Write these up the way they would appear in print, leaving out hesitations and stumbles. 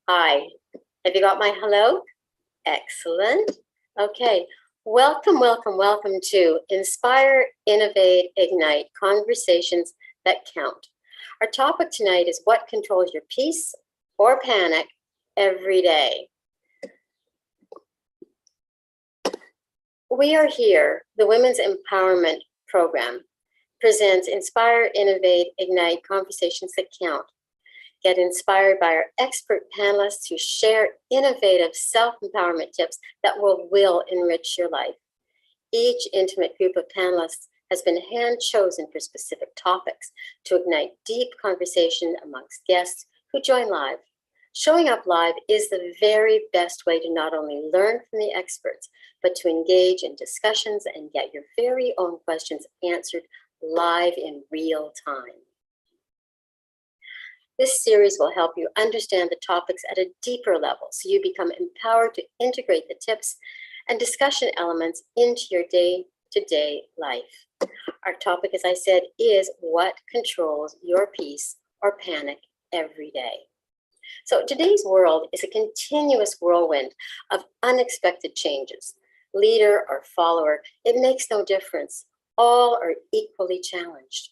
Hi. Have you got my hello? Excellent. Okay. Welcome, welcome, welcome to Inspire, Innovate, Ignite, Conversations That Count. Our topic tonight is what controls your peace or panic every day. We are here, the Women's Empowerment Program presents Inspire, Innovate, Ignite, Conversations That Count. Get inspired by our expert panelists who share innovative self-empowerment tips that will enrich your life. Each intimate group of panelists has been hand-chosen for specific topics to ignite deep conversation amongst guests who join live. Showing up live is the very best way to not only learn from the experts, but to engage in discussions and get your very own questions answered live in real time. This series will help you understand the topics at a deeper level so you become empowered to integrate the tips and discussion elements into your day-to-day life. Our topic, as I said, is what controls your peace or panic every day. So today's world is a continuous whirlwind of unexpected changes. Leader or follower, it makes no difference. All are equally challenged.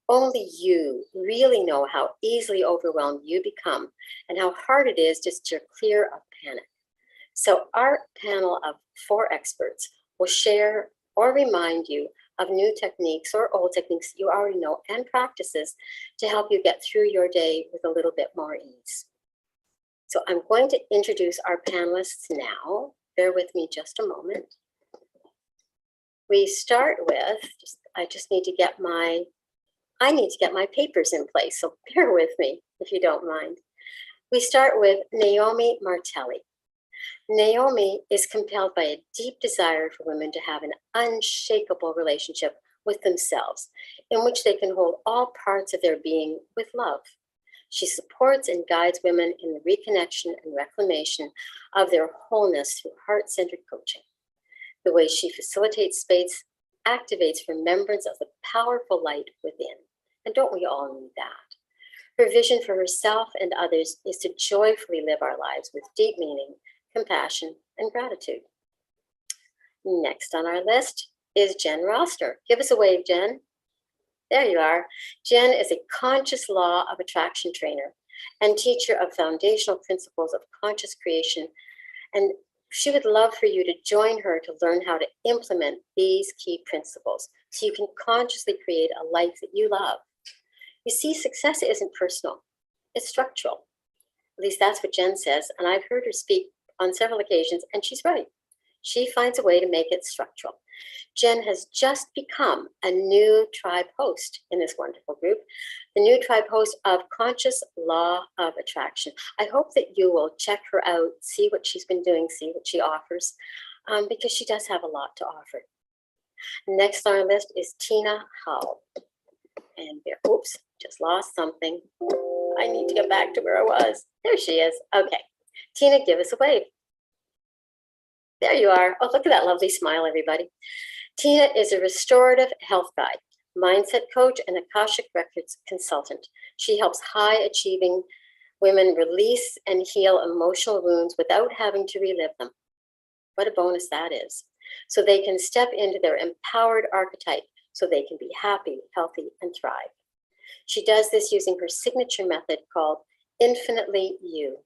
Only you really know how easily overwhelmed you become and how hard it is just to clear of panic. So our panel of 4 experts will share or remind you of new techniques or old techniques you already know and practices to help you get through your day with a little bit more ease. So I'm going to introduce our panelists now. Bear with me just a moment. We start with, I need to get my papers in place, so bear with me if you don't mind. We start with Naomi Martelly. Naomi is compelled by a deep desire for women to have an unshakable relationship with themselves, in which they can hold all parts of their being with love. She supports and guides women in the reconnection and reclamation of their wholeness through heart-centered coaching. The way she facilitates space activates remembrance of the powerful light within. And don't we all need that? Her vision for herself and others is to joyfully live our lives with deep meaning, compassion, and gratitude. Next on our list is Jen Roster. Give us a wave, Jen. There you are. Jen is a conscious law of attraction trainer and teacher of foundational principles of conscious creation. And she would love for you to join her to learn how to implement these key principles so you can consciously create a life that you love. You see, success isn't personal, it's structural. At least that's what Jen says, and I've heard her speak on several occasions, and she's right. She finds a way to make it structural. Jen has just become a new tribe host in this wonderful group, the new tribe host of Conscious Law of Attraction. I hope that you will check her out, see what she's been doing, see what she offers, because she does have a lot to offer. Next on our list is Tina Howe. And oops, just lost something. I need to get back to where I was. There she is. Okay. Tina, give us a wave. There you are. Oh, look at that lovely smile, everybody. Tina is a restorative health guide, mindset coach, and Akashic Records consultant. She helps high-achieving women release and heal emotional wounds without having to relive them. What a bonus that is. So they can step into their empowered archetype so they can be happy, healthy, and thrive. She does this using her signature method called Infinitely You.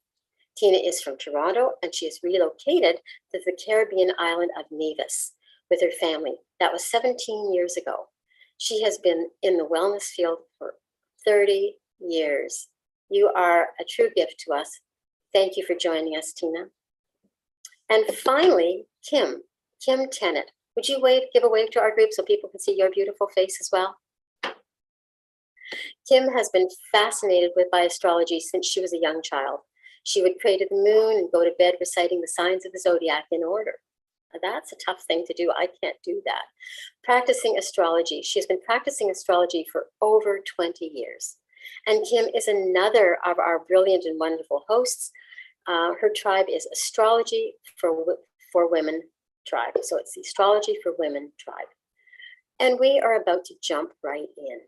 Tina is from Toronto, and she is relocated to the Caribbean island of Nevis with her family. That was 17 years ago. She has been in the wellness field for 30 years. You are a true gift to us. Thank you for joining us, Tina. And finally, Kim Tennant. Would you give a wave to our group so people can see your beautiful face as well? Kim has been fascinated by astrology since she was a young child. She would pray to the moon and go to bed reciting the signs of the zodiac in order. Now, that's a tough thing to do. I can't do that. Practicing astrology. She has been practicing astrology for over 20 years. And Kim is another of our brilliant and wonderful hosts. Her tribe is Astrology for Women Tribe. So it's the Astrology for Women Tribe. And we are about to jump right in.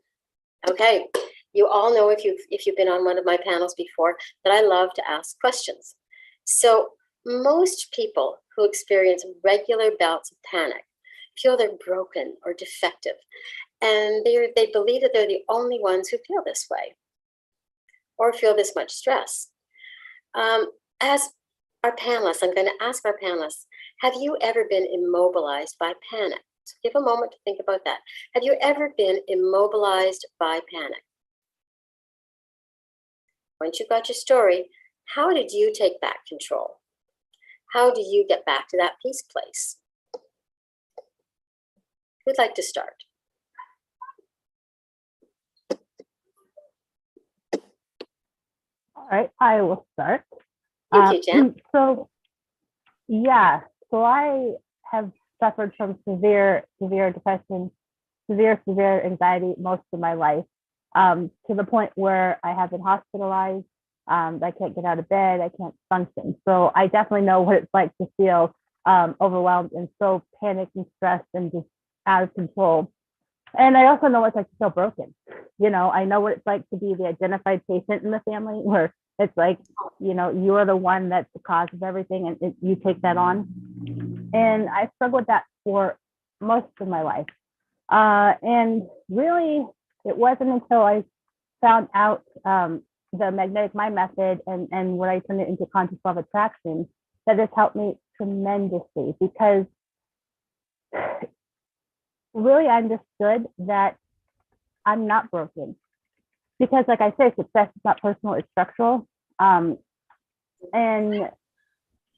Okay. You all know, if you've been on one of my panels before, that I love to ask questions. So most people who experience regular bouts of panic feel they're broken or defective, and they believe that they're the only ones who feel this way or feel this much stress. As our panelists, I'm going to ask our panelists, have you ever been immobilized by panic? So give a moment to think about that. Have you ever been immobilized by panic? Once you got your story, how did you take back control? How do you get back to that peace place? Who'd like to start? All right, I will start. Thank you, Jen. So I have suffered from severe depression, severe anxiety most of my life, to the point where I have been hospitalized. I can't get out of bed. I can't function. So I definitely know what it's like to feel overwhelmed and so panicked and stressed and just out of control. And I also know what it's like to feel broken. I know what it's like to be the identified patient in the family, where it's like, you are the one that's the cause of everything, and you take that on. And I struggled with that for most of my life. And really, it wasn't until I found out the magnetic mind method and when I turned it into conscious law of attraction that this helped me tremendously, because really I understood that I'm not broken. Because like I say, success is not personal, it's structural. And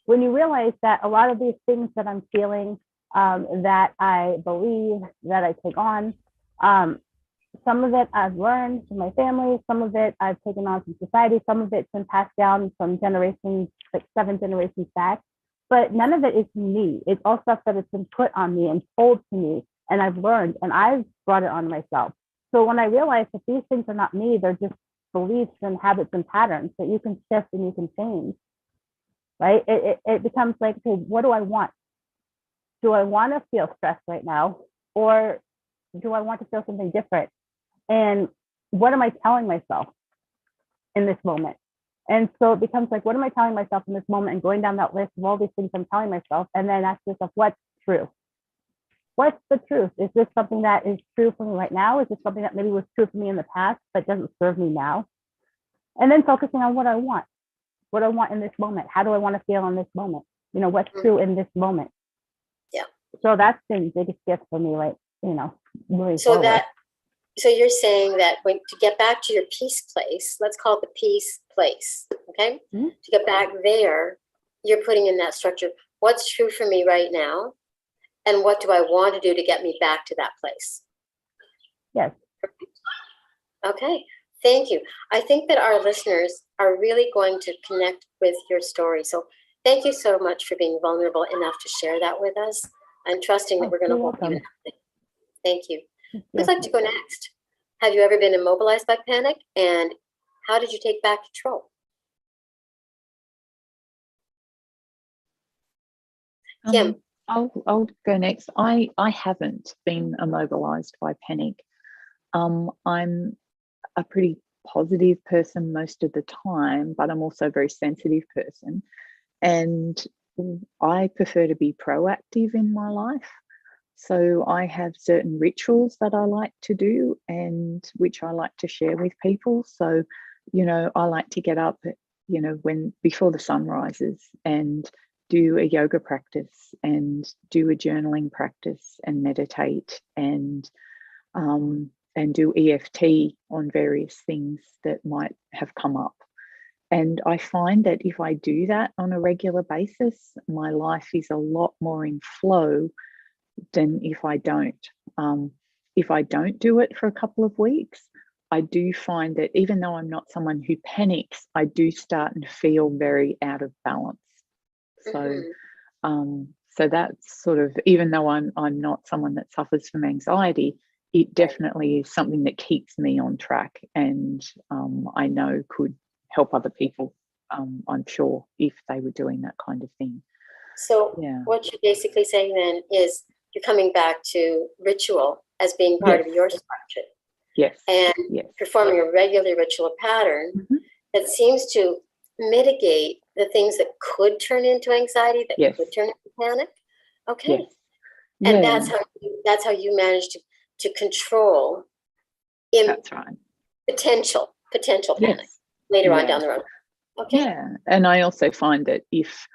when you realize that a lot of these things that I'm feeling, that I believe, that I take on, some of it I've learned from my family, some of it I've taken on from society, some of it's been passed down from generations, like 7 generations back, but none of it is me. It's all stuff that has been put on me and told to me, and I've learned, and I've brought it on myself. So when I realized that these things are not me, they're just beliefs and habits and patterns that you can shift and you can change, right? It becomes like, okay, what do I want? Do I want to feel stressed right now? Or do I want to feel something different? And what am I telling myself in this moment? And so it becomes like, what am I telling myself in this moment? And going down that list of all these things I'm telling myself, and then ask yourself, what's true? What's the truth? Is this something that is true for me right now? Is this something that maybe was true for me in the past but doesn't serve me now? And then focusing on what I want in this moment. How do I want to feel in this moment? What's true in this moment? Yeah. So that's been the biggest gift for me, like, moving So forward. So you're saying that to get back to your peace place, let's call it the peace place, okay? Mm-hmm. To get back there, you're putting in that structure. What's true for me right now? And what do I want to do to get me back to that place? Yes. Okay, thank you. I think that our listeners are really going to connect with your story. So thank you so much for being vulnerable enough to share that with us. I'm trusting that we're going to hold you in that. Thank you. Who'd like to go next? Have you ever been immobilized by panic? And how did you take back control? Kim. I'll go next. I haven't been immobilized by panic. I'm a pretty positive person most of the time, but I'm also a very sensitive person. And I prefer to be proactive in my life. So I have certain rituals that I like to do and which I like to share with people. So, I like to get up, before the sun rises and do a yoga practice and do a journaling practice and meditate and do EFT on various things that might have come up. And I find that if I do that on a regular basis, my life is a lot more in flow than if I don't. If I don't do it for a couple of weeks, I do find that even though I'm not someone who panics, I do start and feel very out of balance. So, so that's sort of, even though I'm not someone that suffers from anxiety, it definitely is something that keeps me on track, and I know could help other people, I'm sure, if they were doing that kind of thing. So what you're basically saying then is you're coming back to ritual as being part of your structure. Yes. and Yes. performing a regular ritual pattern that seems to mitigate the things that could turn into anxiety, that Yes. could turn into panic. Okay. Yes. And Yeah. that's how you manage to control in That's right. potential panic Yes. later on Yeah. down the road. Okay. Yeah. And I also find that if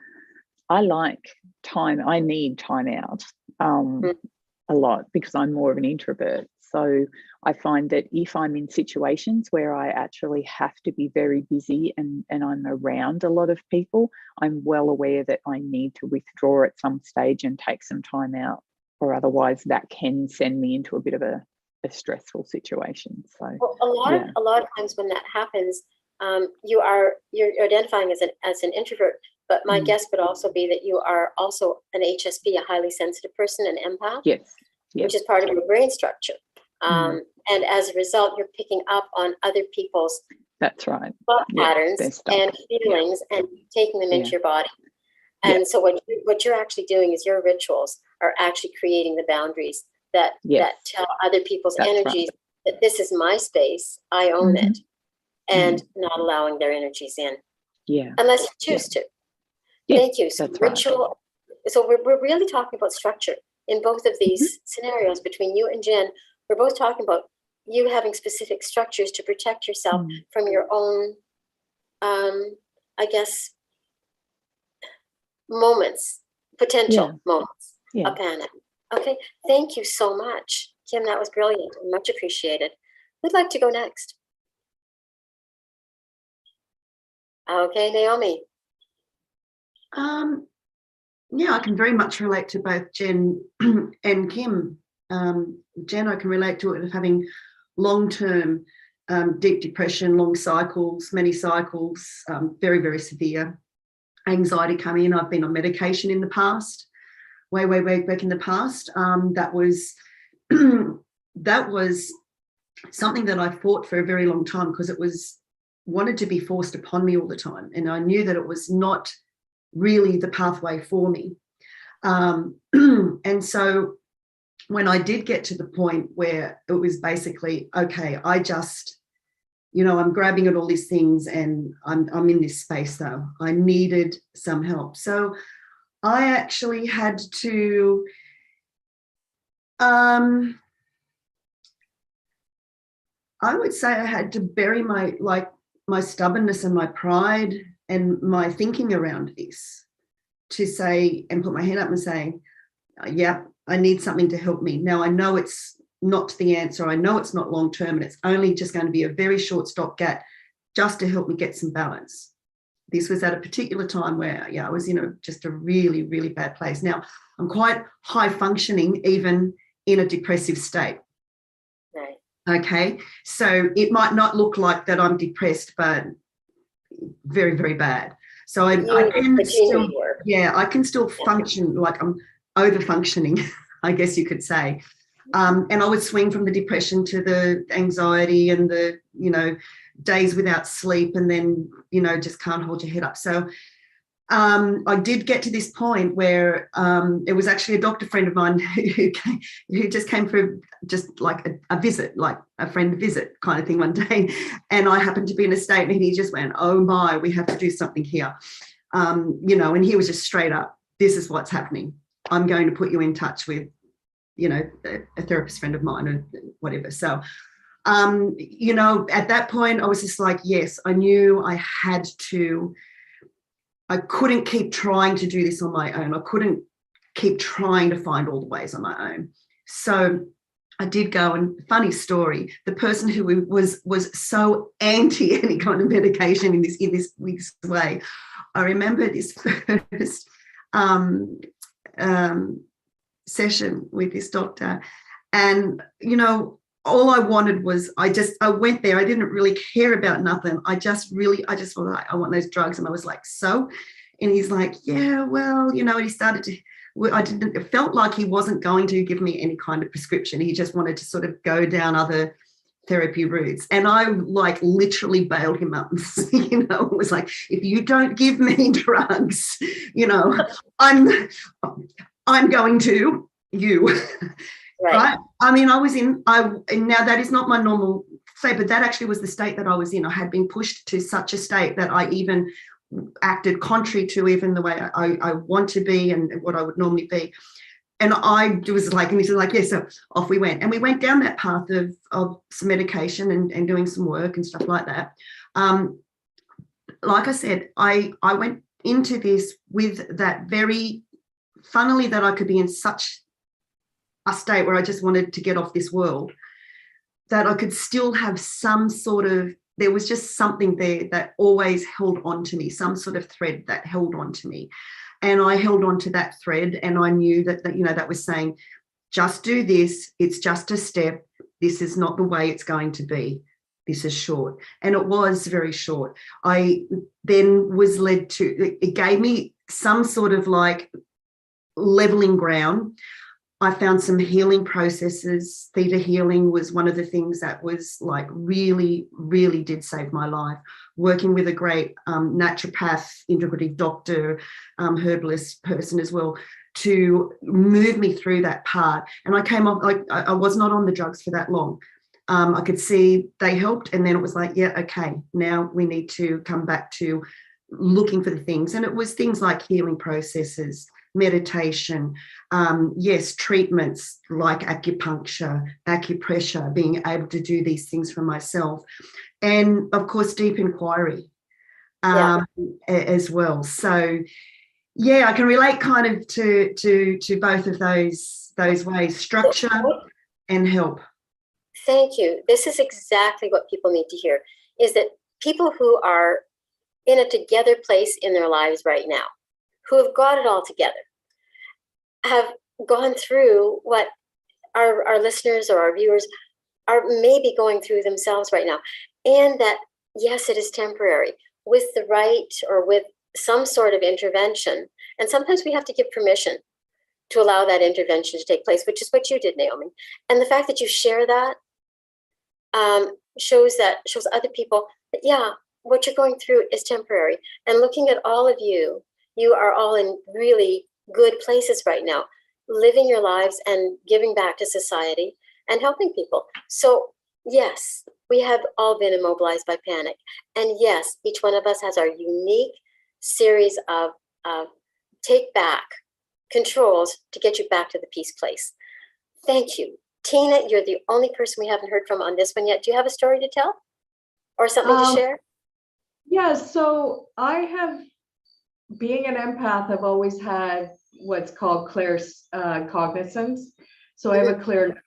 I like time, I need time out a lot because I'm more of an introvert. So I find that if I'm in situations where I actually have to be very busy and I'm around a lot of people, I'm well aware that I need to withdraw at some stage and take some time out, or otherwise that can send me into a bit of a stressful situation. So well, a lot of times when that happens, you're identifying as an introvert, but my guess would also be that you are also an HSP, a highly sensitive person, an empath, yes. which is part of your brain structure. And as a result, you're picking up on other people's that's right thought patterns and feelings and taking them into your body. And so what you're actually doing is your rituals are actually creating the boundaries that tell other people's energies that this is my space, I own it, and not allowing their energies in. Yeah. Unless you choose to. Thank you. So ritual. Right. So we're really talking about structure in both of these scenarios between you and Jen. We're both talking about you having specific structures to protect yourself from your own, I guess, potential moments of panic. Okay. Thank you so much, Kim. That was brilliant and much appreciated. Who'd like to go next? Okay, Naomi. Yeah, I can very much relate to both Jen and Kim. Jen, I can relate to it of having long-term deep depression, long cycles, many cycles, very, very severe anxiety coming in. I've been on medication in the past, way back in the past. That was something that I fought for a very long time because it was wanted to be forced upon me all the time. And I knew that it was not really the pathway for me. And so when I did get to the point where it was basically, okay, I just, I'm grabbing at all these things and I'm in this space though. I needed some help. So I actually had to, I would say I had to bury my stubbornness and my pride and my thinking around this to say and put my hand up and say, yeah, I need something to help me. Now I know it's not the answer. I know it's not long term and it's only just going to be a very short stopgap just to help me get some balance. This was at a particular time where, I was in just a really, really bad place. Now I'm quite high functioning, even in a depressive state. Right. Okay. So it might not look like that I'm depressed, but very, very bad. So I can still function like I'm over functioning, I guess you could say. And I would swing from the depression to the anxiety and the, days without sleep and then, just can't hold your head up. So I did get to this point where it was actually a doctor friend of mine who just came for just like a visit, like a friend visit kind of thing one day. And I happened to be in a state and he just went, oh my, we have to do something here. And he was just straight up, this is what's happening. I'm going to put you in touch with, a therapist friend of mine or whatever. So, at that point I was just like, yes, I knew I had to. I couldn't keep trying to do this on my own. I couldn't keep trying to find all the ways on my own. So I did go, and funny story, the person who was so anti any kind of medication in this way, I remember this first session with this doctor, and all I wanted was I went there. I didn't really care about nothing. I just was like, I want those drugs. And I was like, so, and he's like, yeah, well, and he started to, it felt like he wasn't going to give me any kind of prescription. He just wanted to sort of go down other therapy routes. And I literally bailed him up and, was like, if you don't give me drugs, I'm going to Right. I mean, and now that is not my normal state, but that actually was the state that I was in. I had been pushed to such a state that I even acted contrary to even the way I want to be and what I would normally be. And I was like, and he said, like, yes, so off we went. And we went down that path of some medication and doing some work and stuff like that. Like I said, I went into this with that very funnily that I could be in such a state where I just wanted to get off this world, that I could still have some sort of, there was just something there that always held on to me, some sort of thread that held on to me. And I held on to that thread, and I knew that that was saying, just do this. It's just a step. This is not the way it's going to be. This is short. And it was very short. I then was led to, it gave me some sort of like leveling ground. I found some healing processes. Theta healing was one of the things that was like really, really did save my life. Working with a great naturopath, integrative doctor, herbalist person as well, to move me through that part. And I came off, like I was not on the drugs for that long. I could see they helped, and then it was like, yeah, okay, now we need to come back to looking for the things. And it was things like healing processes, meditation, yes, treatments like acupuncture, acupressure, being able to do these things for myself, and of course deep inquiry as well. So yeah, I can relate kind of to both of those ways, structure and help. Thank you. This is exactly what people need to hear, is that people who are in a together place in their lives right now, who have got it all together, have gone through what our listeners or our viewers are maybe going through themselves right now. And that, yes, it is temporary with the right or with some sort of intervention. And sometimes we have to give permission to allow that intervention to take place, which is what you did, Naomi. And the fact that you share that shows other people that, yeah, what you're going through is temporary. And looking at all of you, you are all in really good places right now, living your lives and giving back to society and helping people. So yes, we have all been immobilized by panic. And yes, each one of us has our unique series of take back controls to get you back to the peace place. Thank you. Tina, you're the only person we haven't heard from on this one yet. Do you have a story to tell or something to share? Yeah, so I have, being an empath, I've always had what's called clear cognizance. So I have a clear.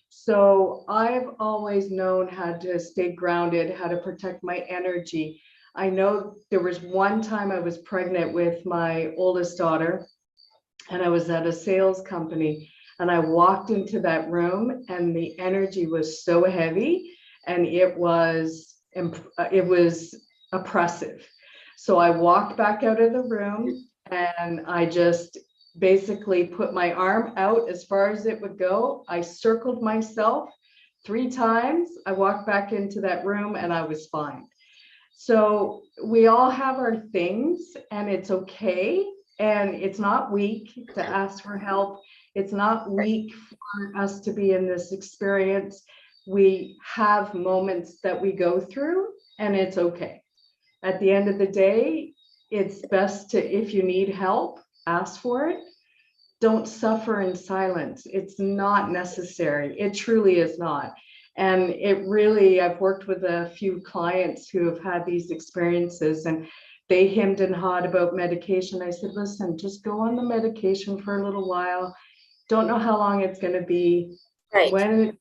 So I've always known how to stay grounded, how to protect my energy. I know there was one time I was pregnant with my oldest daughter, and I was at a sales company, and I walked into that room, and the energy was so heavy, and it was oppressive. So I walked back out of the room, and I just basically put my arm out as far as it would go. I circled myself 3 times. I walked back into that room, and I was fine. So we all have our things, and it's okay. And it's not weak to ask for help. It's not weak for us to be in this experience. We have moments that we go through, and it's okay. At the end of the day, it's best to, if you need help, ask for it. Don't suffer in silence. It's not necessary. It truly is not. And it really, I've worked with a few clients who have had these experiences, and they hemmed and hawed about medication. I said, listen, just go on the medication for a little while. Don't know how long it's going to be. Right. When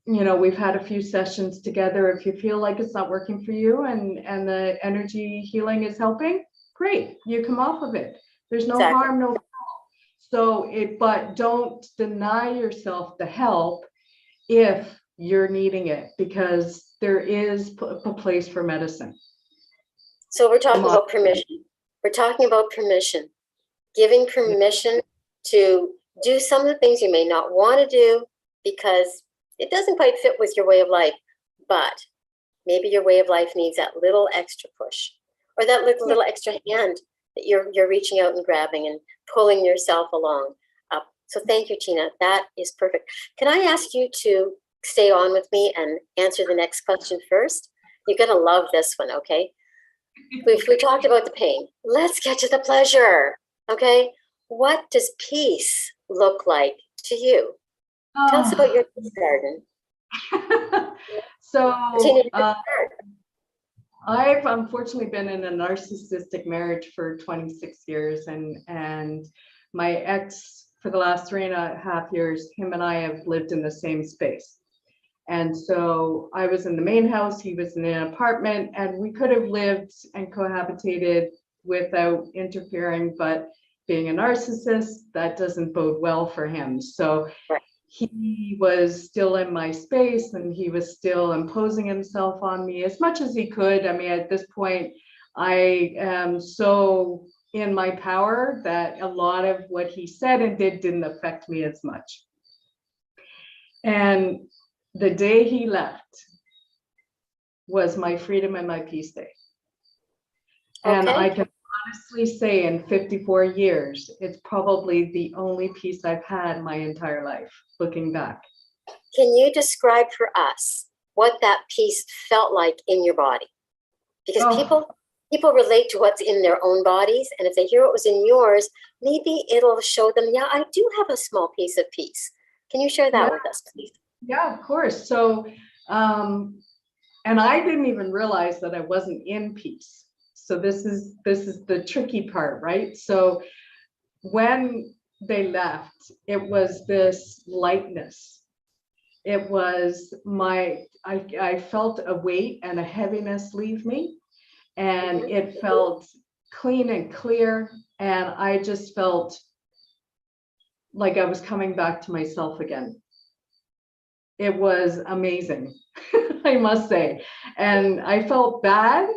you know, we've had a few sessions together, if you feel like it's not working for you and the energy healing is helping, great, you come off of it. There's no harm, no foul. So but don't deny yourself the help if you're needing it, because there is a place for medicine. So we're talking about permission. We're talking about permission, giving permission to do some of the things you may not want to do because it doesn't quite fit with your way of life, but maybe your way of life needs that little extra push or that little extra hand that you're reaching out and grabbing and pulling yourself along up. So thank you, Tina. That is perfect. Can I ask you to stay on with me and answer the next question first? You're going to love this one, okay? We talked about the pain. Let's get to the pleasure, okay? What does peace look like to you? Tell us about your peace garden. So Tina, I've unfortunately been in a narcissistic marriage for 26 years, and my ex, for the last 3.5 years, him and I have lived in the same space. And so I was in the main house, he was in an apartment, and we could have lived and cohabitated without interfering, but being a narcissist, that doesn't bode well for him. So right. He was still in my space, and he was still imposing himself on me as much as he could. I mean, at this point, I am so in my power that a lot of what he said and did didn't affect me as much. And the day he left was my freedom and my peace day. And okay. I can honestly say in 54 years, it's probably the only peace I've had my entire life, looking back. Can you describe for us what that peace felt like in your body? Because people relate to what's in their own bodies, and if they hear what was in yours, maybe it'll show them, yeah, I do have a small piece of peace. Can you share that with us, please? Yeah, of course. So, and I didn't even realize that I wasn't in peace. So this is the tricky part, right? So when they left, it was this lightness. It was I felt a weight and a heaviness leave me, and it felt clean and clear, and I just felt like I was coming back to myself again. It was amazing, I must say. And I felt bad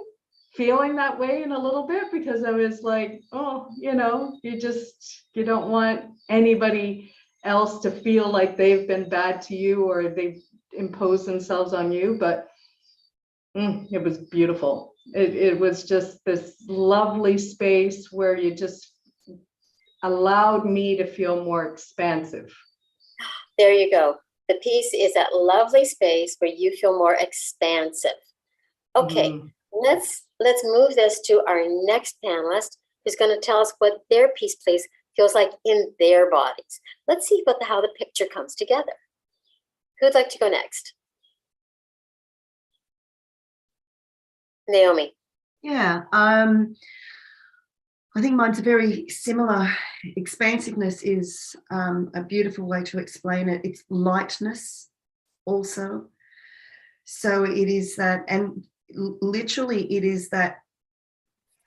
feeling that way in a little bit, because I was like, oh, you don't want anybody else to feel like they've been bad to you or they've imposed themselves on you. But it was beautiful. It was just this lovely space where you just allowed me to feel more expansive. There you go. The peace is that lovely space where you feel more expansive. Okay. Let's move this to our next panelist, who's going to tell us what their peace place feels like in their bodies. Let's see how the picture comes together. Who'd like to go next? Naomi. Yeah, I think mine's very similar. Expansiveness is a beautiful way to explain it. It's lightness also. So it is that, and literally it is that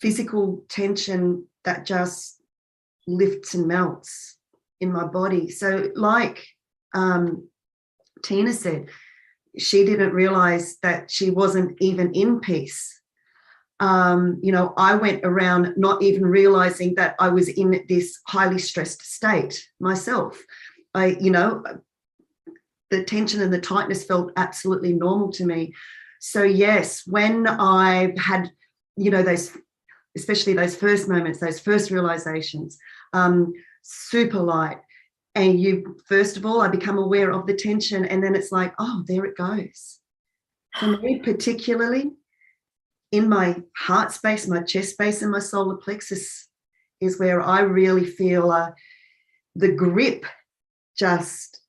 physical tension that just lifts and melts in my body. So like Tina said, she didn't realize that she wasn't even in peace. I went around not even realizing that I was in this highly stressed state myself. The tension and the tightness felt absolutely normal to me. So yes, when I had, especially those first moments, those first realizations, super light. And first of all, I become aware of the tension, and then it's like, oh, there it goes. For me, particularly in my heart space, my chest space, and my solar plexus is where I really feel the grip just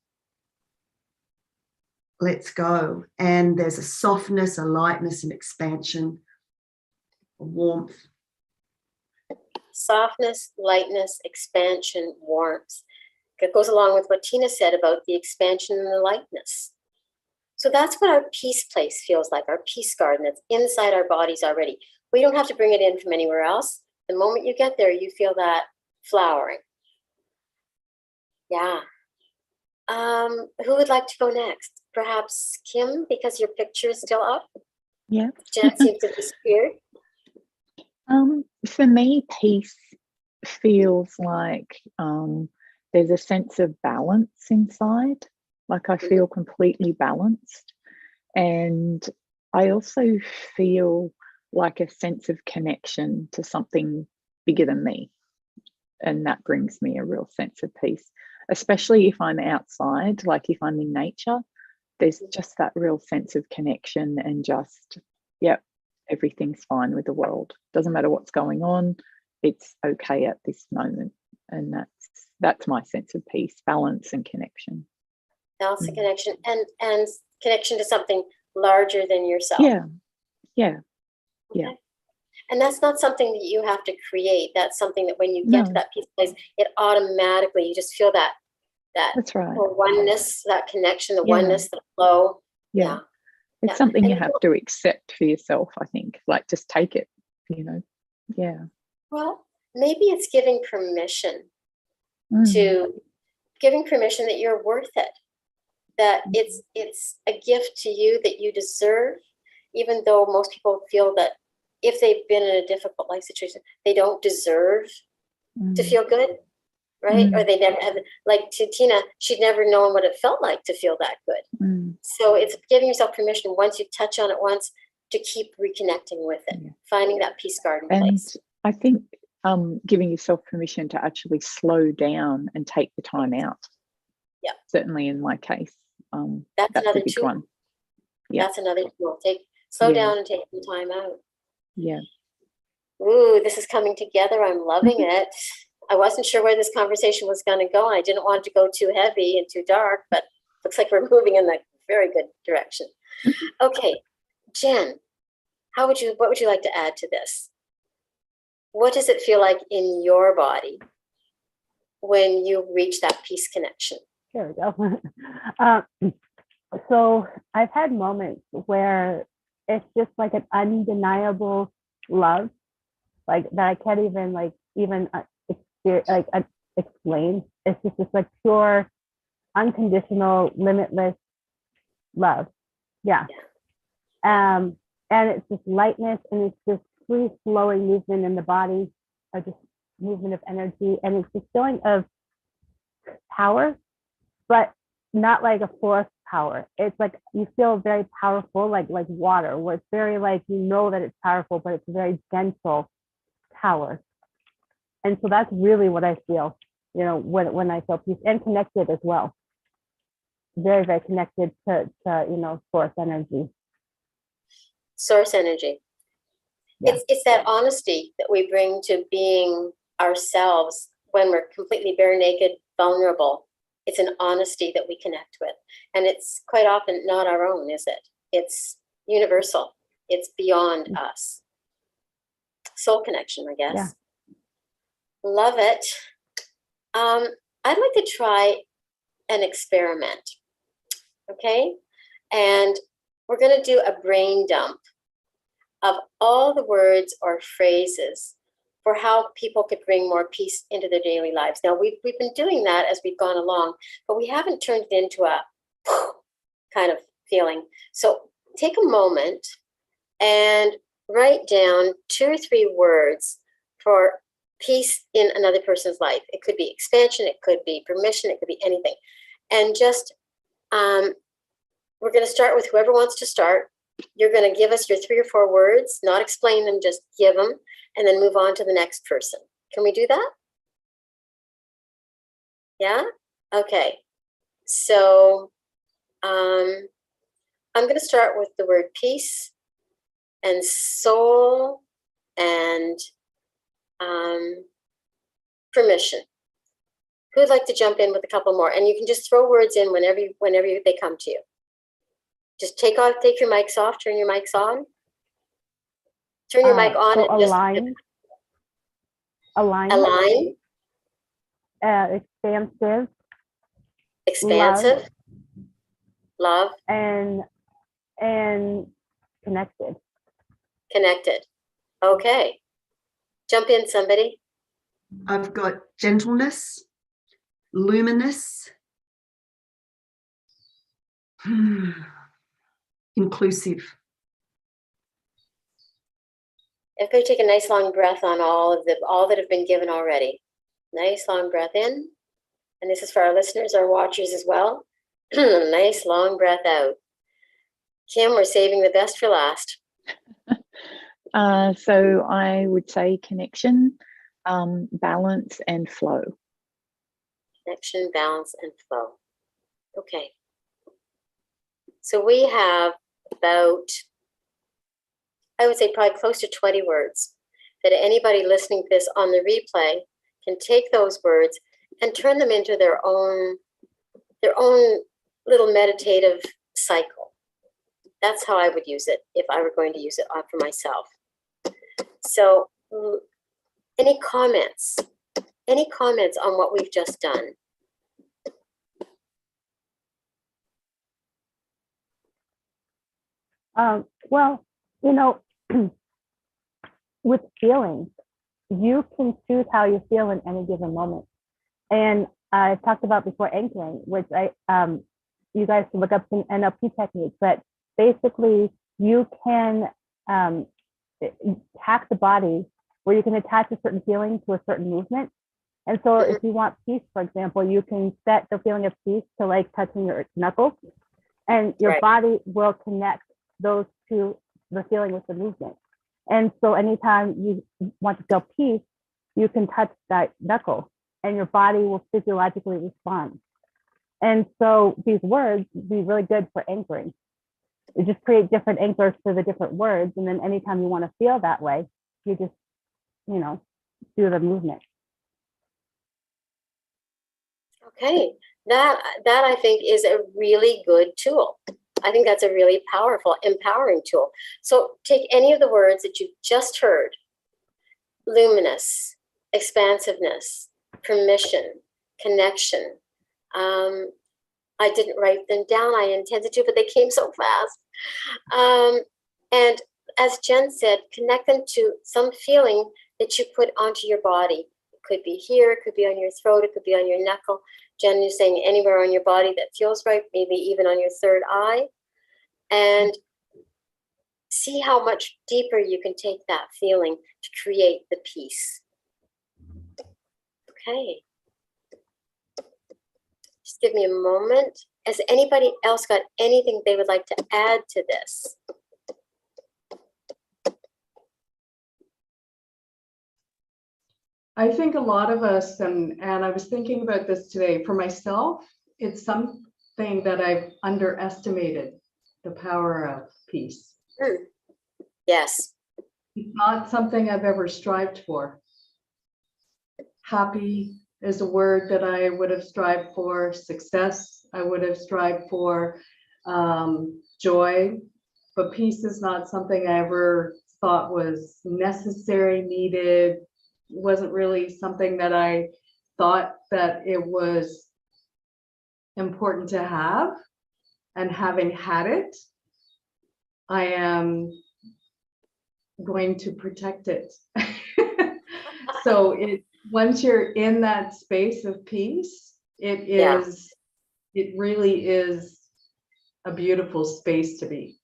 lets go. And there's a softness, a lightness, an expansion, a warmth. Softness, lightness, expansion, warmth. It goes along with what Tina said about the expansion and the lightness. So that's what our peace place feels like, our peace garden that's inside our bodies already. We don't have to bring it in from anywhere else. The moment you get there, you feel that flowering. Yeah. Who would like to go next? Perhaps Kim, because your picture is still up? Yeah. Jen seems to disappear. For me, peace feels like there's a sense of balance inside. Like I feel completely balanced. And I also feel like a sense of connection to something bigger than me. And that brings me a real sense of peace. especially if I'm outside, like if I'm in nature, there's just that real sense of connection and just, yep, everything's fine with the world. Doesn't matter what's going on. It's okay at this moment. And that's my sense of peace, balance and connection. Balance and connection, and connection to something larger than yourself. Yeah. Okay. And that's not something that you have to create. That's something that when you get to that peace place, it automatically, you just feel that that's right. oneness, that connection, the oneness, the flow. Yeah. It's something you have to accept for yourself, I think. Like, just take it, Yeah. Well, maybe it's giving permission that you're worth it, that it's a gift to you that you deserve, even though most people feel that if they've been in a difficult life situation, they don't deserve to feel good, right? Or they never have, like to Tina, she'd never known what it felt like to feel that good. So it's giving yourself permission, once you touch on it once, to keep reconnecting with it, finding that peace garden place. I think giving yourself permission to actually slow down and take the time out. Yeah. Certainly in my case, that's another a big tool. one. Yeah. That's another tool. Slow down and take some time out. Yeah. Ooh, this is coming together. I'm loving it. I wasn't sure where this conversation was going to go. I didn't want it to go too heavy and too dark, but looks like we're moving in the very good direction. Okay, Jen, what would you like to add to this? What does it feel like in your body when you reach that peace connection? There we go. So I've had moments where it's just like an undeniable love, like that I can't even explain. It's just this like pure, unconditional, limitless love. Yeah. And it's this lightness, and it's this free flowing movement in the body, or just movement of energy, and it's this feeling of power, but not like a force power. It's like you feel very powerful, like water, where it's very like, that it's powerful, but it's very gentle power. And so that's really what I feel, when I feel peace, and connected as well. Very, very connected to source energy. Source energy. Yeah. It's that honesty that we bring to being ourselves when we're completely bare, naked, vulnerable. It's an honesty that we connect with. And it's quite often not our own, is it? It's universal. It's beyond us. Soul connection, I guess. Yeah. Love it. I'd like to try an experiment. Okay? And we're going to do a brain dump of all the words or phrases for how people could bring more peace into their daily lives. Now, we've been doing that as we've gone along, but we haven't turned it into a kind of feeling. So take a moment and write down 2 or 3 words for peace in another person's life. It could be expansion, it could be permission, it could be anything. And just, we're going to start with whoever wants to start. You're going to give us your 3 or 4 words, not explain them, just give them, and then move on to the next person. Can we do that? Yeah? Okay. So I'm going to start with the word peace and soul and permission. Who would like to jump in with a couple more? And you can just throw words in whenever they come to you. Just take your mics off, turn your mics on. Turn your mic on. So and align. Align. Expansive. Expansive. Love. And connected. Connected. Okay. Jump in, somebody. I've got gentleness, luminous, inclusive. Everybody take a nice long breath on all that have been given already. Nice long breath in. And this is for our listeners, our watchers as well. Nice long breath out. Kim, we're saving the best for last. So I would say connection, balance and flow. connection, balance, and flow. Okay. So we have about, I would say probably close to 20 words that anybody listening to this on the replay can take those words and turn them into their own little meditative cycle. That's how I would use it if I were going to use it for myself. So any comments on what we've just done? Well, you know, with feelings, you can choose how you feel in any given moment. And I talked about before anchoring, which you guys can look up some NLP techniques, but basically you can hack the body where you can attach a certain feeling to a certain movement. And so if you want peace, for example, you can set the feeling of peace to like touching your knuckles, and your body will connect those to the feeling with the movement. And so anytime you want to feel peace, you can touch that knuckle and your body will physiologically respond. And so these words be really good for anchoring. You just create different anchors for the different words. And then anytime you want to feel that way, you just, you know, do the movement. Okay, that I think is a really good tool. I think that's a really powerful, empowering tool. So take any of the words that you just heard: luminous, expansiveness, permission, connection. I didn't write them down. I intended to, but they came so fast. And as Jen said, connect them to some feeling that you put onto your body. It could be here, it could be on your throat, it could be on your knuckle. Jen, you're saying anywhere on your body that feels right, maybe even on your third eye. And see how much deeper you can take that feeling to create the peace. Okay. Just give me a moment. Has anybody else got anything they would like to add to this? I think a lot of us, and I was thinking about this today, for myself, it's something that I've underestimated, the power of peace. Yes. It's not something I've ever strived for. Happy is a word that I would have strived for. Success, I would have strived for. Joy, but peace is not something I ever thought was necessary, needed. Wasn't really something that I thought that it was important to have. And having had it, I am going to protect it. So once you're in that space of peace, it really is a beautiful space to be.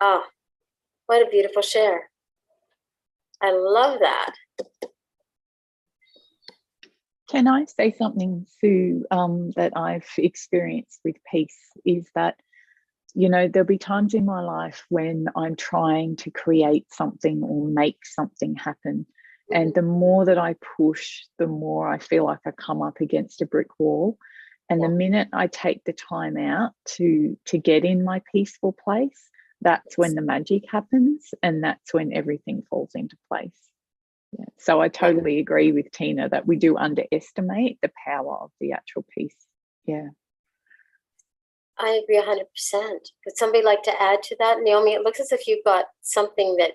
Oh, what a beautiful share. I love that. Can I say something, Sue, that I've experienced with peace is that, you know, there'll be times in my life when I'm trying to create something or make something happen. And the more that I push, the more I feel like I come up against a brick wall. And the minute I take the time out to get in my peaceful place, that's when the magic happens, and that's when everything falls into place. Yeah. So I totally agree with Tina that we do underestimate the power of the actual peace. Yeah. I agree 100%. Would somebody like to add to that? Naomi, it looks as if you've got something that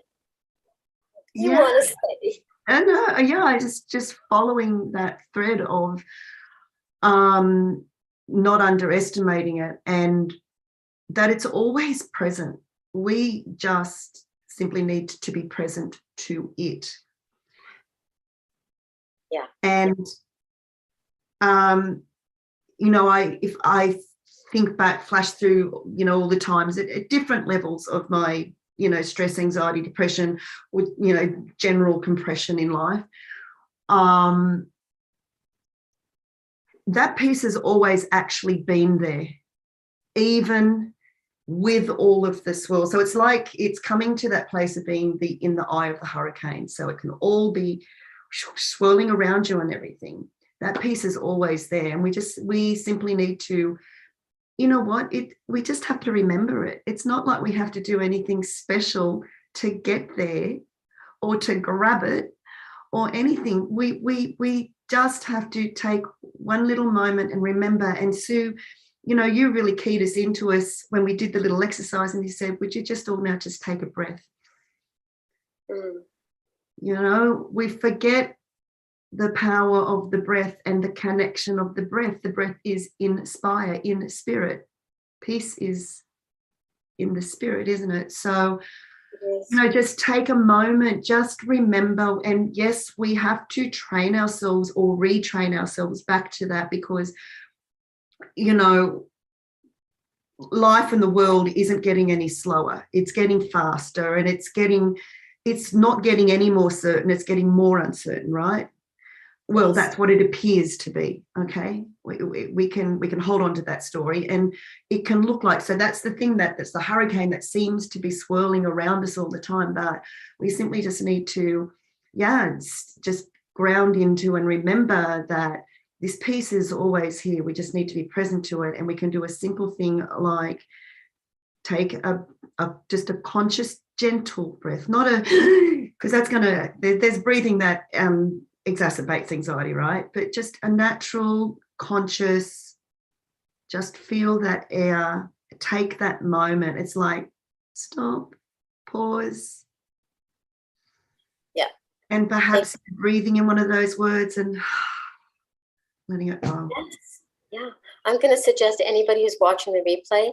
you want to say. And I just following that thread of not underestimating it, and that it's always present. We just simply need to be present to it. Yeah. And you know, if I think back, flash through, you know, all the times at different levels of my, you know, stress, anxiety, depression, with, you know, general compression in life, that piece has always actually been there, even with all of the swirl. So it's like it's coming to that place of being in the eye of the hurricane. So it can all be swirling around you and everything. That peace is always there. And we simply need to, you know what, we just have to remember it. It's not like we have to do anything special to get there or to grab it or anything. We just have to take one little moment and remember. And Sue, you know, you really keyed us into us when we did the little exercise, and you said, would you just all now just take a breath? You know, we forget the power of the breath and the connection of the breath. The breath is inspire, in spirit. Peace is in the spirit, isn't it? So, you know, just take a moment, just remember. And yes, we have to train ourselves or retrain ourselves back to that, because, you know, life in the world isn't getting any slower. It's getting faster, and it's not getting any more certain. It's getting more uncertain, right? Well, that's what it appears to be. Okay, we can hold on to that story, and it can look like, so that's the thing, that's the hurricane that seems to be swirling around us all the time. But we simply just need to, just ground into and remember that this peace is always here. We just need to be present to it, and we can do a simple thing like take just a conscious, gentle breath, not a, because that's gonna, there's breathing that exacerbates anxiety, right? But just a natural, conscious, just feel that air, take that moment. It's like, stop, pause. Yeah. And perhaps breathing in one of those words and letting it go. Yes. Yeah. I'm going to suggest to anybody who's watching the replay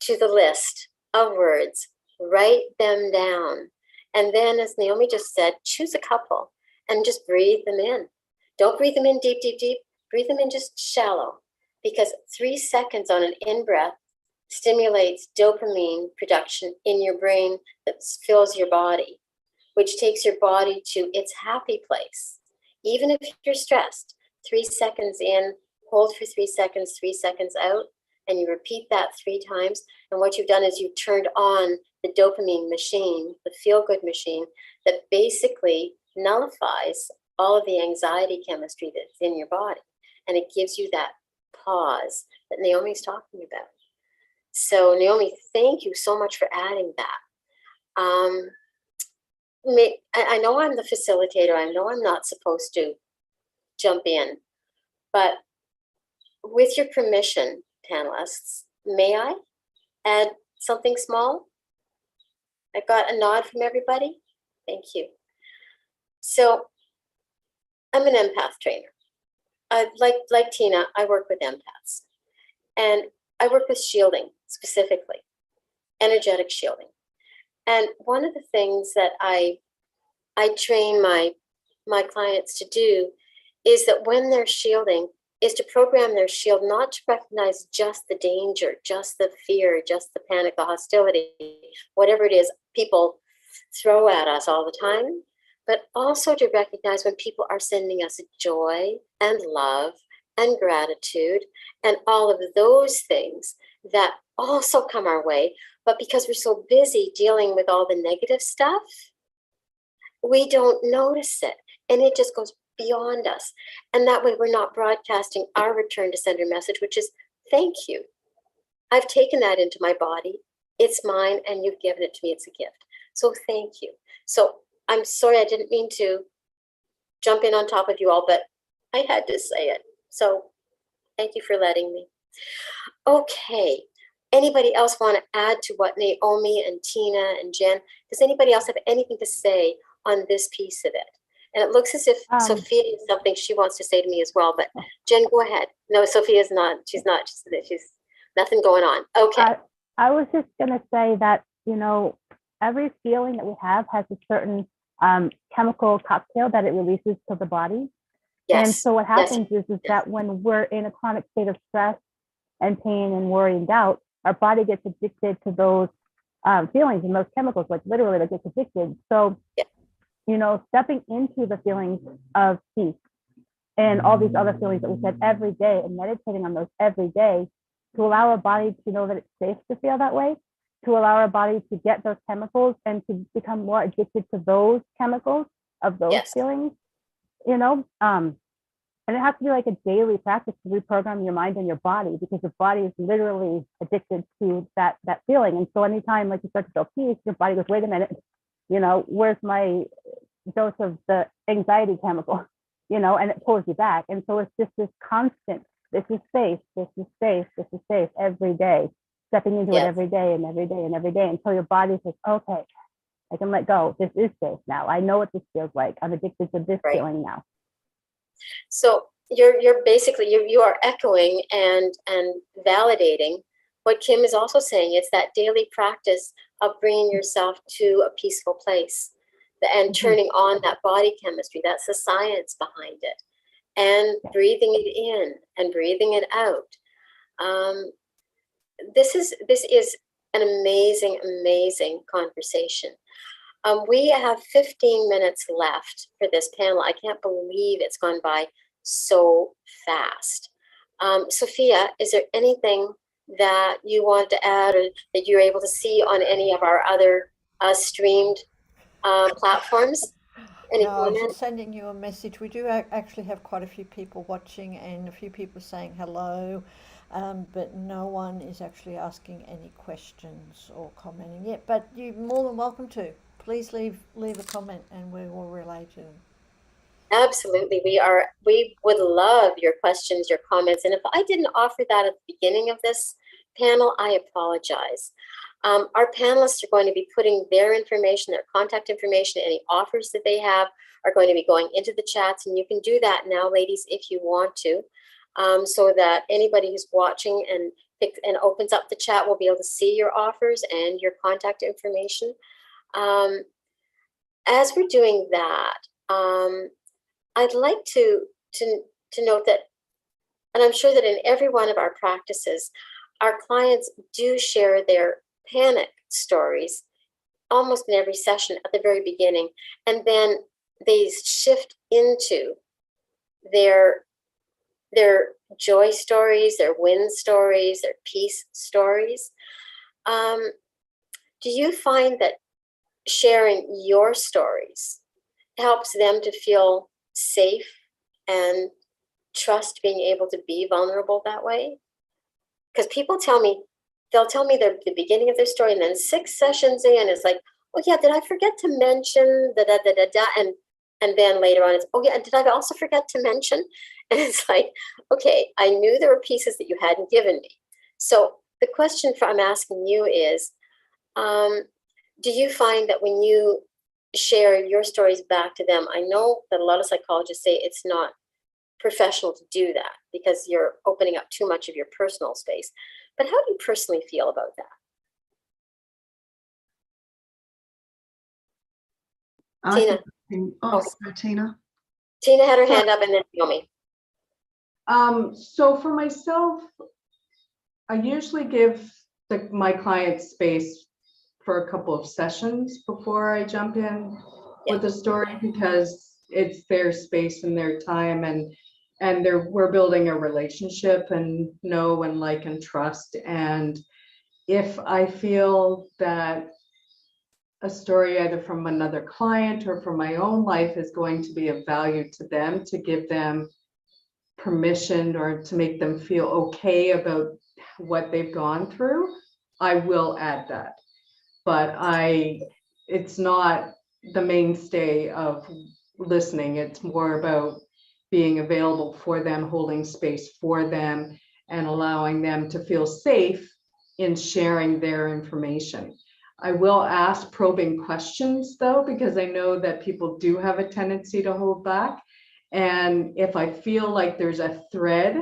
to the list of words, write them down. And then, as Naomi just said, choose a couple and just breathe them in. Don't breathe them in deep, deep, deep. Breathe them in just shallow, because 3 seconds on an in-breath stimulates dopamine production in your brain that fills your body, which takes your body to its happy place. Even if you're stressed, 3 seconds in, hold for 3 seconds, 3 seconds out, and you repeat that 3 times. And what you've done is you've turned on the dopamine machine, the feel-good machine, that basically nullifies all of the anxiety chemistry that's in your body. And it gives you that pause that Naomi's talking about. So Naomi, thank you so much for adding that. I know I'm the facilitator. I know I'm not supposed to jump in, but with your permission, panelists, may I add something small? I got a nod from everybody. Thank you. So I'm an empath trainer. Like Tina, I work with empaths, and I work with shielding specifically, energetic shielding. And one of the things that I train my clients to do is that when they're shielding, is to program their shield not to recognize just the danger, just the fear, just the panic, the hostility, whatever it is people throw at us all the time, but also to recognize when people are sending us joy and love and gratitude and all of those things that also come our way. But because we're so busy dealing with all the negative stuff, we don't notice it, and it just goes beyond us. And that way we're not broadcasting our return to sender message, which is thank you. I've taken that into my body. It's mine, and you've given it to me. It's a gift. So thank you. So I'm sorry, I didn't mean to jump in on top of you all, but I had to say it. So thank you for letting me. Okay. Anybody else want to add to what Naomi and Tina and Jen, does anybody else have anything to say on this piece of it? And it looks as if Sophia has something she wants to say to me as well, but Jen, go ahead. No, Sophia's not. She's not. She's nothing going on. Okay. I was just going to say that, you know, every feeling that we have has a certain chemical cocktail that it releases to the body. Yes. And so what happens is that when we're in a chronic state of stress and pain and worry and doubt, our body gets addicted to those feelings and those chemicals, like literally it gets addicted. So, you know, stepping into the feelings of peace and all these other feelings that we said every day and meditating on those every day to allow our body to know that it's safe to feel that way, to allow our body to get those chemicals and to become more addicted to those chemicals of those feelings. you know, and it has to be like a daily practice to reprogram your mind and your body, because your body is literally addicted to that feeling. And so anytime like you start to feel peace, your body goes, wait a minute, you know, where's my dose of the anxiety chemical, you know, and it pulls you back. And so it's just this constant, this is safe, this is safe, this is safe every day, stepping into it every day and every day and every day until your body says, okay, I can let go. This is safe now. I know what this feels like. I'm addicted to this feeling now. So you're basically, you are echoing and validating what Kim is also saying. It's that daily practice of bringing yourself to a peaceful place and turning on that body chemistry. That's the science behind it. And breathing it in and breathing it out. This is an amazing conversation. We have 15 minutes left for this panel. I can't believe it's gone by so fast. Sophia, is there anything that you want to add, or that you're able to see on any of our other streamed platforms? Any No, I was comment? just sending you a message. We do actually have quite a few people watching and a few people saying hello, but no one is actually asking any questions or commenting yet. But you're more than welcome to. Please leave a comment and we will relay to them. Absolutely. We would love your questions, your comments. And if I didn't offer that at the beginning of this panel, I apologize. Our panelists are going to be putting their information, their contact information, any offers that they have are going to be going into the chats. And you can do that now, ladies, if you want to, so that anybody who's watching and opens up the chat will be able to see your offers and your contact information. As we're doing that, I'd like to note that, and I'm sure that in every one of our practices, our clients do share their panic stories almost in every session at the very beginning, and then they shift into their joy stories, their win stories, their peace stories. Do you find that sharing your stories helps them to feel safe and trust being able to be vulnerable that way? Because people they'll tell me the beginning of their story, and then 6 sessions in, it's like, oh yeah, did I forget to mention and then later on it's, oh yeah, did I also forget to mention? And it's like, okay, I knew there were pieces that you hadn't given me. So the question I'm asking you is, do you find that when you share your stories back to them, I know that a lot of psychologists say it's not professional to do that because you're opening up too much of your personal space, but how do you personally feel about that? Tina. Tina. Tina had her hand up, and then Naomi. So for myself, I usually give my clients space for a couple of sessions before I jump in with the story, because it's their space and their time, and we're building a relationship and know and like and trust. And if I feel that a story either from another client or from my own life is going to be of value to them, to give them permission or to make them feel okay about what they've gone through, I will add that. But it's not the mainstay of listening. It's more about being available for them, holding space for them, and allowing them to feel safe in sharing their information. I will ask probing questions though, because I know that people do have a tendency to hold back. And if I feel like there's a thread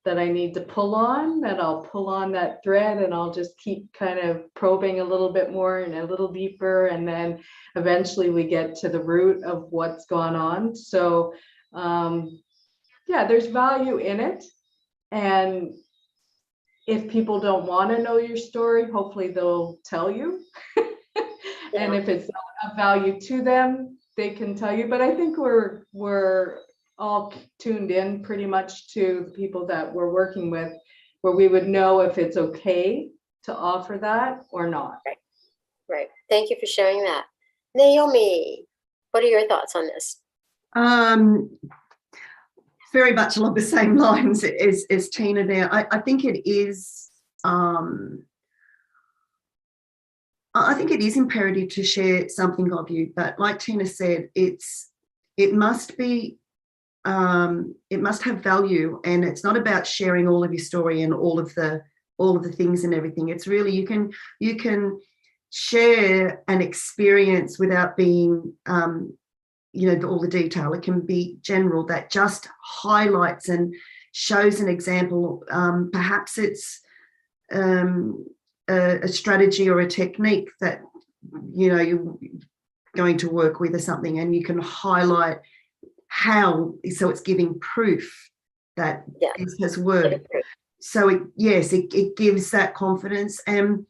that I need to pull on, then I'll pull on that thread and I'll just keep kind of probing a little bit more and a little deeper. And then eventually we get to the root of what's gone on. So yeah, there's value in it. And if people don't want to know your story, hopefully they'll tell you. And if it's not of value to them, they can tell you. But I think we're all tuned in pretty much to the people that we're working with, where we would know if it's okay to offer that or not. Right. Thank you for sharing that. Naomi, what are your thoughts on this? Very much along the same lines as Tina there. I think it is. I think it is imperative to share something of you, but like Tina said, it must have value, and it's not about sharing all of your story and all of the things and everything. It's really you can share an experience without being all the detail. It can be general, that just highlights and shows an example. Perhaps it's a strategy or a technique that you're going to work with or something, and you can highlight how, so it's giving proof that this has worked. So it gives that confidence. And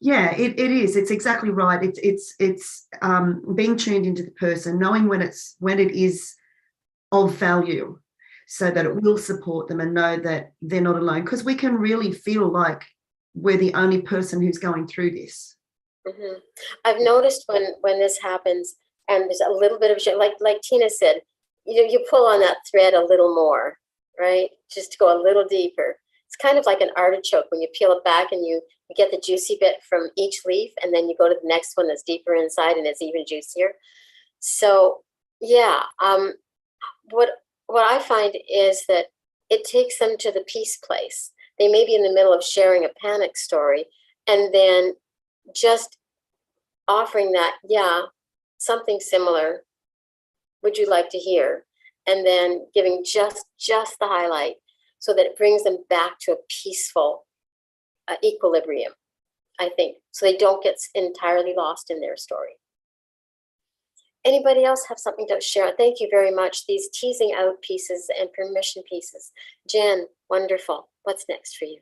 it is. It's exactly right. It's being tuned into the person, knowing when it is of value, so that it will support them and know that they're not alone. Because we can really feel like we're the only person who's going through this. Mm-hmm. I've noticed when this happens, and there's a little bit of like Tina said, you pull on that thread a little more, right? Just to go a little deeper. It's kind of like an artichoke when you peel it back and you get the juicy bit from each leaf, and then you go to the next one that's deeper inside and it's even juicier. So what I find is that it takes them to the peace place. They may be in the middle of sharing a panic story, and then just offering that, something similar, would you like to hear? And then giving just the highlight, so that it brings them back to a peaceful equilibrium, I think, so they don't get entirely lost in their story. Anybody else have something to share? Thank you very much. These teasing out pieces and permission pieces. Jen, wonderful. What's next for you?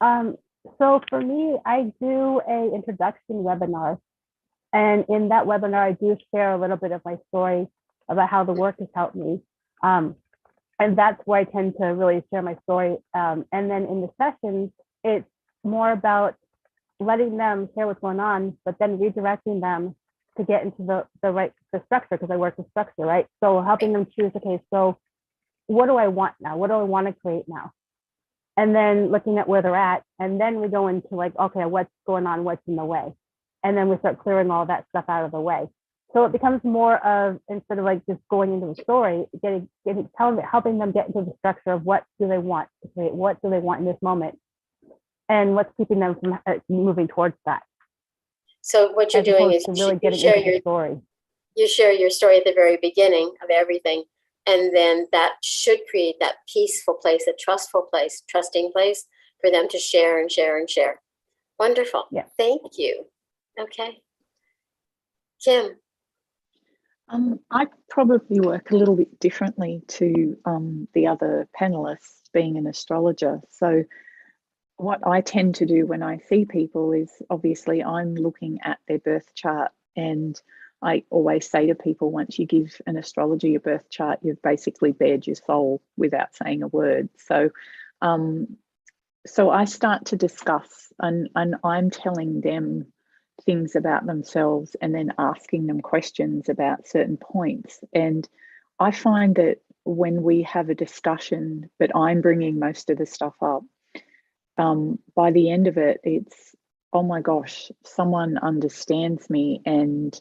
So for me, I do a introduction webinar. And in that webinar, I do share a little bit of my story about how the work has helped me. And that's where I tend to really share my story. And then in the sessions, it's more about letting them share what's going on, but then redirecting them to get into the structure, because I work with structure, right? So helping them choose, okay, so what do I want now? What do I want to create now? And then looking at where they're at, and then we go into like, okay, what's going on, what's in the way? And then we start clearing all that stuff out of the way. So it becomes more of, instead of like just going into the story, helping them get into the structure of what do they want to create, what do they want in this moment, and what's keeping them from moving towards that. So what you're doing is really you share your story. You share your story at the very beginning of everything, and then that should create that peaceful place, a trustful place, trusting place for them to share and share and share. Wonderful. Yeah. Thank you. Okay. Kim. I probably work a little bit differently to the other panelists, being an astrologer. So what I tend to do when I see people is, obviously I'm looking at their birth chart, and I always say to people, once you give an astrologer your birth chart, you've basically bared your soul without saying a word. So so I start to discuss, and I'm telling them things about themselves and then asking them questions about certain points. And I find that when we have a discussion, but I'm bringing most of the stuff up, by the end of it, it's, oh my gosh, someone understands me and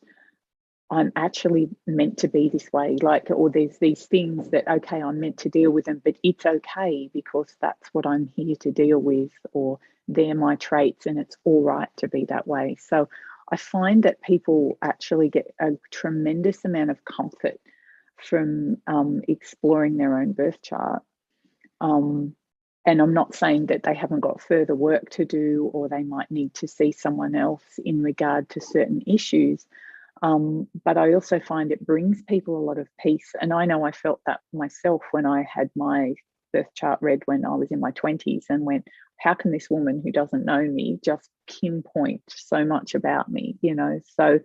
I'm actually meant to be this way. Like, or there's these things that, okay, I'm meant to deal with them, but it's okay because that's what I'm here to deal with, or they're my traits and it's all right to be that way. So I find that people actually get a tremendous amount of comfort from exploring their own birth chart. And I'm not saying that they haven't got further work to do, or they might need to see someone else in regard to certain issues. But I also find it brings people a lot of peace. And I know I felt that myself when I had my birth chart read when I was in my 20s, and went, how can this woman who doesn't know me just pinpoint so much about me, you know? So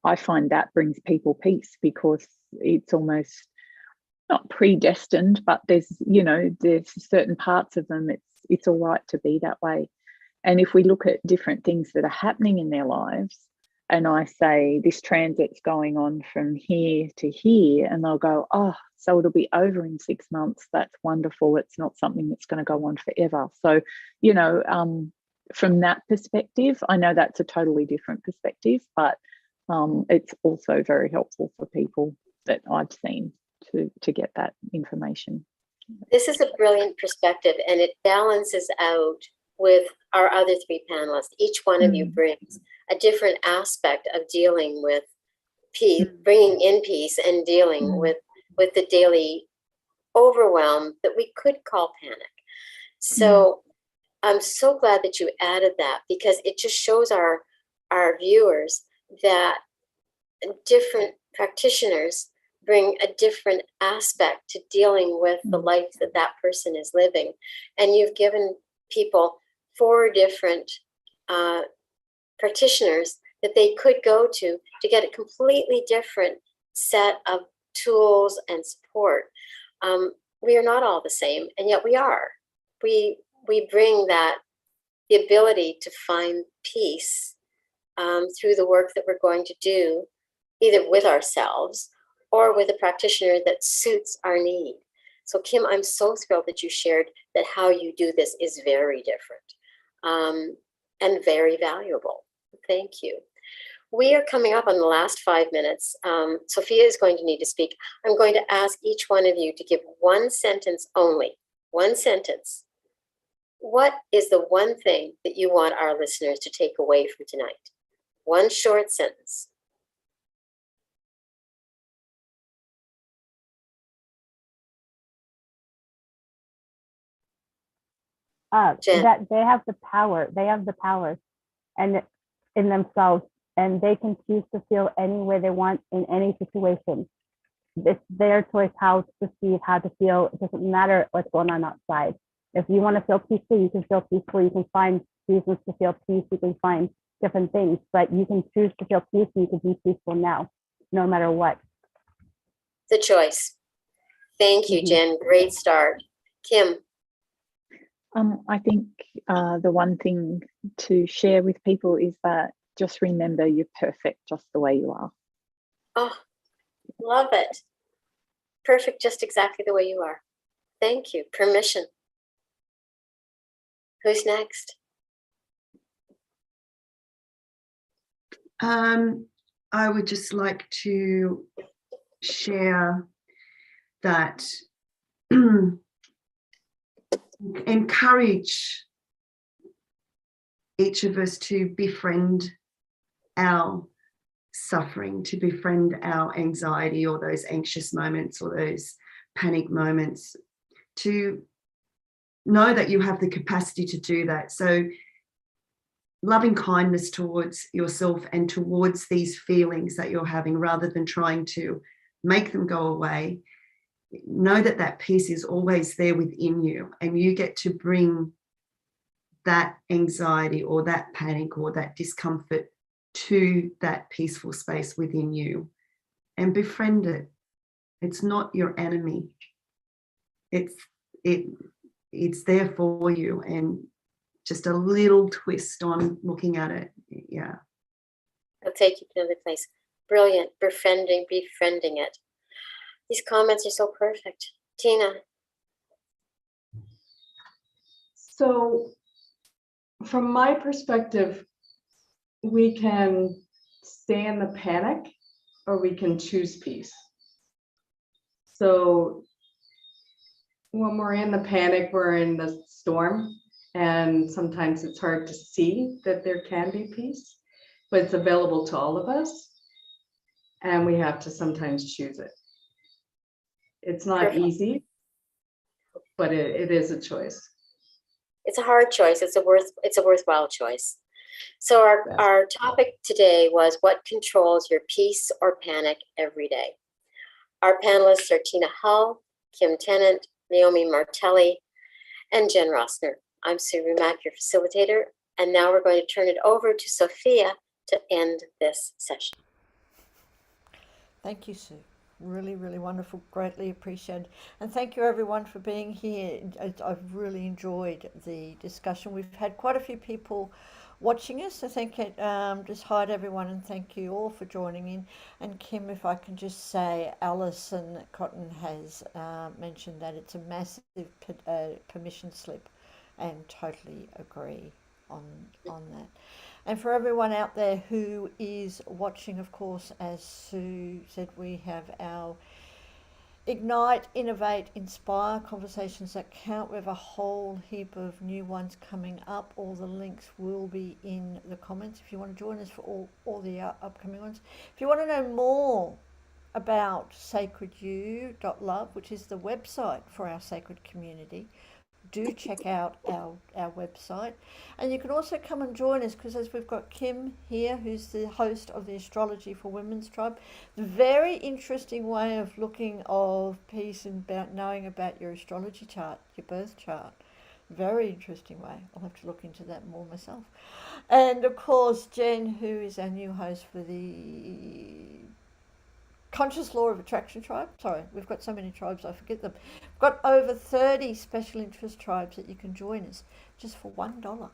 I find that brings people peace, because it's almost not predestined, but there's certain parts of them, it's all right to be that way. And if we look at different things that are happening in their lives, and I say, this transit's going on from here to here, and they'll go, oh, so it'll be over in 6 months. That's wonderful. It's not something that's going to go on forever. So, you know, from that perspective, I know that's a totally different perspective, but it's also very helpful for people that I've seen to get that information. This is a brilliant perspective, and it balances out with our other three panelists. Each one of you brings a different aspect of dealing with peace, bringing in peace and dealing with the daily overwhelm that we could call panic. So I'm so glad that you added that, because it just shows our viewers that different practitioners bring a different aspect to dealing with the life that that person is living. And you've given people 4 different practitioners that they could go to get a completely different set of tools and support. We are not all the same, and yet we are. We bring that, the ability to find peace through the work that we're going to do, either with ourselves or with a practitioner that suits our need. So Kim, I'm so thrilled that you shared that how you do this is very different and very valuable. Thank you. We are coming up on the last 5 minutes. Sophia is going to need to speak. I'm going to ask each one of you to give one sentence only, one sentence. What is the one thing that you want our listeners to take away from tonight? One short sentence. Jen. That they have the power. They have the power, and in themselves, and they can choose to feel any way they want in any situation. It's their choice how to perceive, how to feel. It doesn't matter what's going on outside. If you want to feel peaceful, you can feel peaceful. You can find reasons to feel peace. You can find different things, but you can choose to feel peace, and you can be peaceful now, no matter what. The choice. Thank you, Jen. Great start. Kim. I think the one thing to share with people is that just remember you're perfect just the way you are. Oh, love it. Perfect just exactly the way you are. Thank you. Permission. Who's next? I would just like to share that encourage each of us to befriend our suffering, to befriend our anxiety or those anxious moments or those panic moments, to know that you have the capacity to do that. So loving kindness towards yourself and towards these feelings that you're having, rather than trying to make them go away. Know that that peace is always there within you, and you get to bring that anxiety or that panic or that discomfort to that peaceful space within you and befriend it. It's not your enemy. It's there for you, and just a little twist on looking at it. Yeah. I'll take you to another place. Brilliant. Befriending it. These comments are so perfect. Tina. So from my perspective, we can stay in the panic or we can choose peace. So when we're in the panic, we're in the storm, and sometimes it's hard to see that there can be peace, but it's available to all of us, and we have to sometimes choose it. It's not easy, but it is a choice. It's a hard choice. It's a worthwhile choice. So our topic today was what controls your peace or panic every day. Our panelists are Tina Howe, Kim Tennant, Naomi Martelly, and Jen Rossner. I'm Sue Rumack, your facilitator, and now we're going to turn it over to Sophia to end this session. Thank you, Sue. Really, really wonderful. Greatly appreciated. And thank you, everyone, for being here. I've really enjoyed the discussion. We've had quite a few people watching us. I think it, just hi to everyone and thank you all for joining in. And Kim, if I can just say, Alison Cotton has mentioned that it's a massive permission slip, and totally agree on that. And for everyone out there who is watching, of course, as Sue said, we have our Ignite, Innovate, Inspire conversations that count. We have a whole heap of new ones coming up. All the links will be in the comments if you want to join us for all the upcoming ones. If you want to know more about sacredyou.love, which is the website for our sacred community, do check out our website. And you can also come and join us, because as we've got Kim here, who's the host of the Astrology for Women's Tribe, the very interesting way of looking of peace and about knowing about your astrology chart, your birth chart. Very interesting way. I'll have to look into that more myself. And of course, Jen, who is our new host for the Conscious Law of Attraction tribe. Sorry, we've got so many tribes, I forget them. We've got over 30 special interest tribes that you can join us just for $1, $1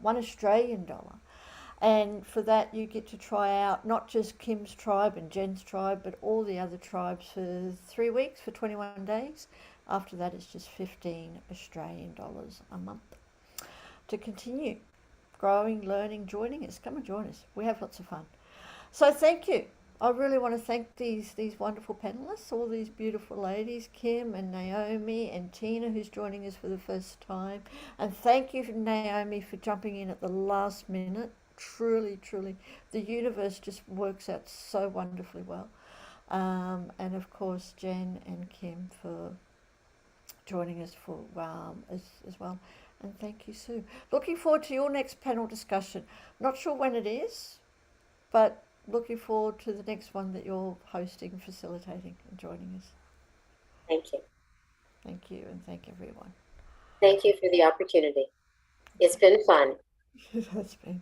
Australian dollar. And for that, you get to try out not just Kim's tribe and Jen's tribe, but all the other tribes for 3 weeks, for 21 days. After that, it's just 15 Australian dollars a month to continue growing, learning, joining us. Come and join us. We have lots of fun. So thank you. I really want to thank these wonderful panelists, all these beautiful ladies, Kim and Naomi and Tina, who's joining us for the first time. And thank you, Naomi, for jumping in at the last minute. Truly, truly, the universe just works out so wonderfully well. And of course, Jen and Kim for joining us for as well. And thank you, Sue. Looking forward to your next panel discussion. Not sure when it is, but looking forward to the next one that you're hosting, facilitating, and joining us. Thank you. Thank you, and thank everyone. Thank you for the opportunity. It's been fun. It has been.